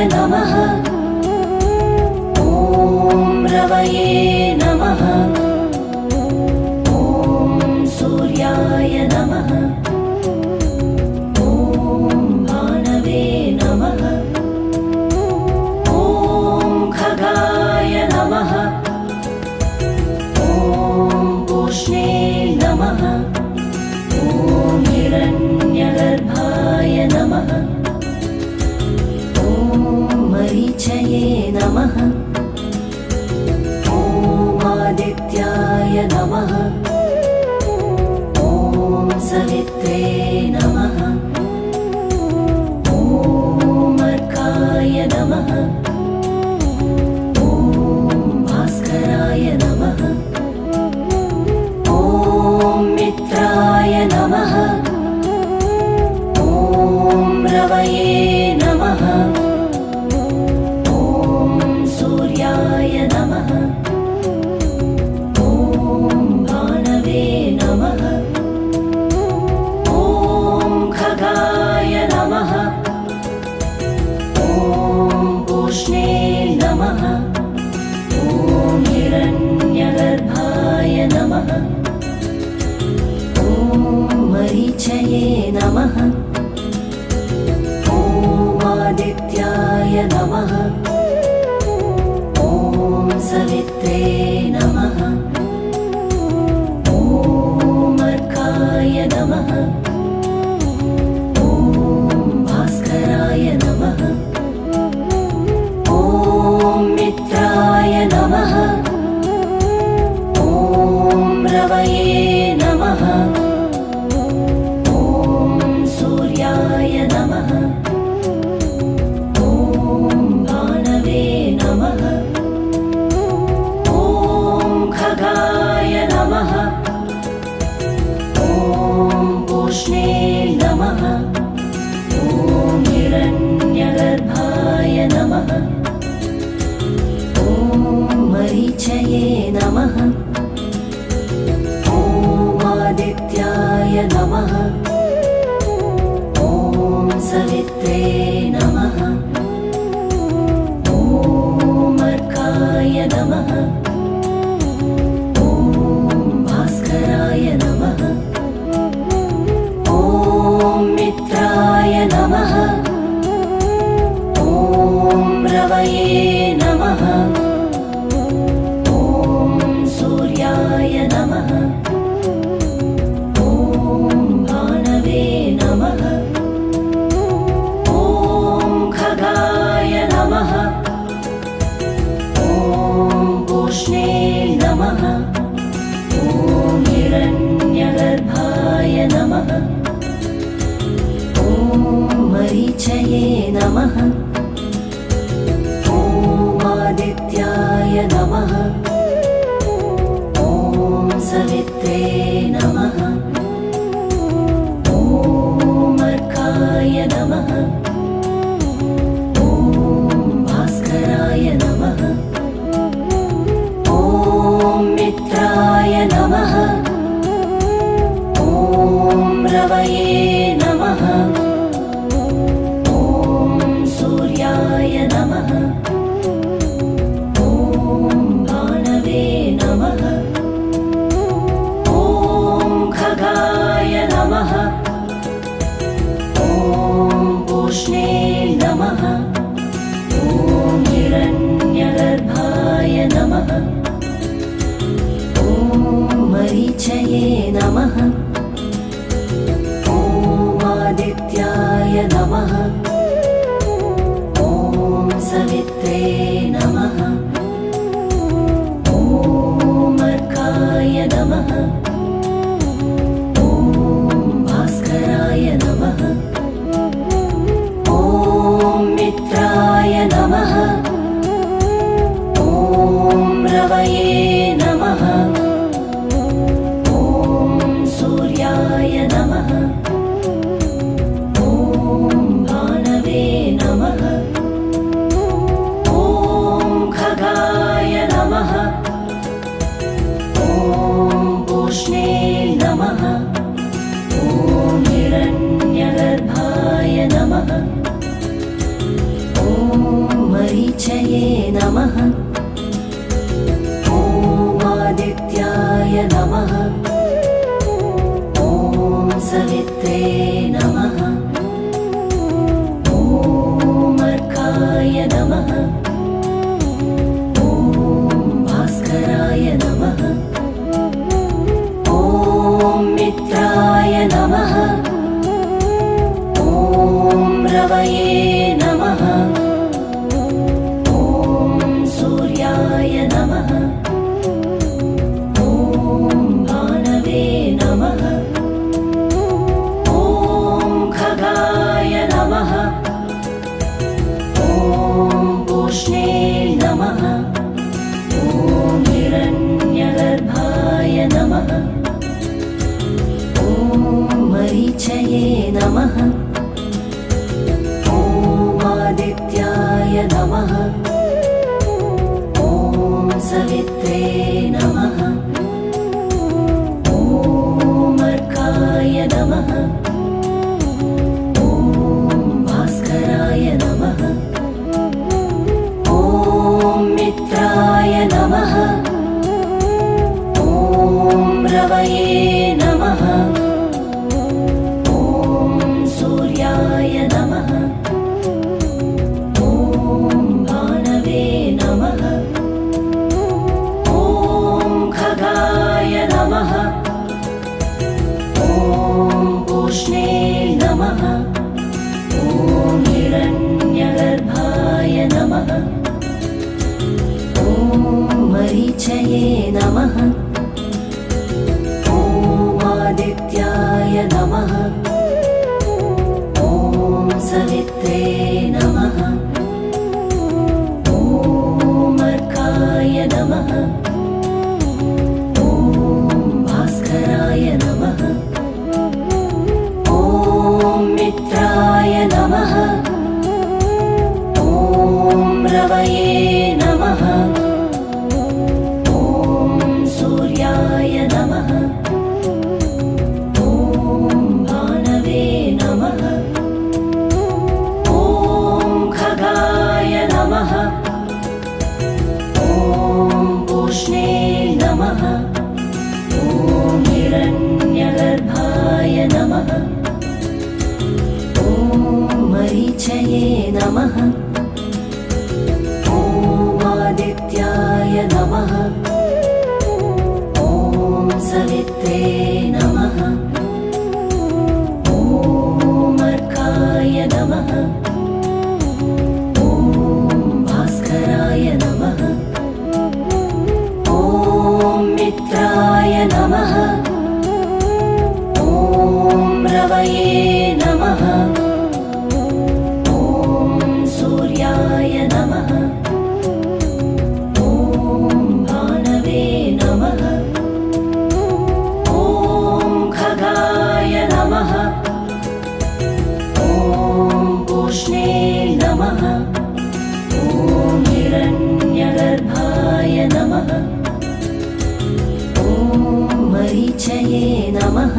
नमः। ॐ रवये नमः। ॐ सूर्याय नमः। ॐ भानवे नमः। ॐ खगाय नमः। ॐ पूष्णे नमः। ॐ हिरण्यगर्भाय नमः। मरीचये नमः। ॐ आदित्याय नमः। ॐ सवित्रे नमः। ॐ अर्काय नमः। ॐ भास्कराय नमः। ॐ मित्राय नमः। ॐ रवये नमः। सूर्याय नमः। ॐ भानवे नमः। ॐ खगाय नमः। ॐ पूष्णे नमः। ॐ हिरण्यगर्भाय नमः। ॐ मरीचये नमः। ॐ आदित्याय नमः। सवित्रे नमः। ॐ अर्काय नमः। ॐ भास्कराय नमः। ॐ मित्राय नमः। ॐ रवये नमः। ॐ सूर्याय नमः। ॐ भानवे नमः। खगाय नमः। ॐ पूष्णे नमः। ॐ हिरण्यगर्भाय नमः। ॐ मरीचये नमः। ॐ आदित्याय नमः। ॐ सवित्रे नमः। ॐ अर्काय नमः। नमः। ॐ मित्राय नमः। ॐ रवये नमः। ॐ सूर्याय नमः। ॐ भानवे नमः। ॐ खगाय नमः। ॐ पूष्णे नमः। ॐ हिरण्यगर्भाय नमः। ॐ मरीचये नमः। ॐ आदित्याय नमः। ॐ सवित्रे नमः। ॐ अर्काय नमः। ॐ भास्कराय नमः। ॐ मित्राय नमः। ॐ रवये नमः। ॐ सूर्याय नमः। ॐ भानवे नमः। ॐ खगाय नमः। ॐ पूष्णे नमः। ॐ हिरण्यगर्भाय नमः। ॐ मरीचये नमः। ॐ आदित्याय नमः। ॐ सवित्रे नमः। ॐ अर्काय नमः। ॐ भास्कराय नमः। ॐ मित्राय नमः। ॐ रवये नमः। ॐ सूर्याय नमः। ॐ भानवे नमः। ॐ खगाय नमः। ॐ पूष्णे नमः। ॐ हिरण्यगर्भाय मरीचये नमः। ॐ आदित्याय नमः। ॐ सवित्रे नमः। ॐ अर्काय नमः। ॐ भास्कराय नमः। ॐ मित्राय नमः। ॐ रवये नमः। ॐ सूर्याय नमः। ॐ भानवे नमः। ॐ खगाय नमः। ॐ पूष्णे नमः। ॐ हिरण्यगर्भाय नमः। ॐ मरीचये नमः। ॐ आदित्याय नमः। ॐ सवित्रे नमः। ॐ अर्काय नमः। ॐ भास्कराय नमः। ॐ मित्राय नमः। ॐ रवये नमः। ॐ सूर्याय नमः। ॐ भानवे नमः। ॐ खगाय नमः। ॐ पूष्णे नमः। ॐ हिरण्यगर्भाय नमः। ॐ मरीचये नमः। ॐ आदित्याय नमः। ॐ सवित्रे नमः। ॐ अर्काय नमः। ॐ भास्कराय नमः। ॐ मित्राय नमः। ॐ रवये नमः। ॐ सूर्याय नमः। ॐ भानवे नमः। ॐ खगाय नमः। ॐ पूष्णे नमः। ॐ हिरण्यगर्भाय नमः। ॐ मरीचये नमः। ॐ आदित्याय नमः। ॐ सवित्रे नमः। ॐ अर्काय नमः। ॐ भास्कराय नमः। ॐ मित्राय नमः। ॐ रवये नमः। ॐ सूर्याय नमः। ॐ भानवे नमः। ॐ खगाय नमः। ॐ पूष्णे नमः। ॐ हिरण्यगर्भाय नमः। ॐ मरीचये नमः।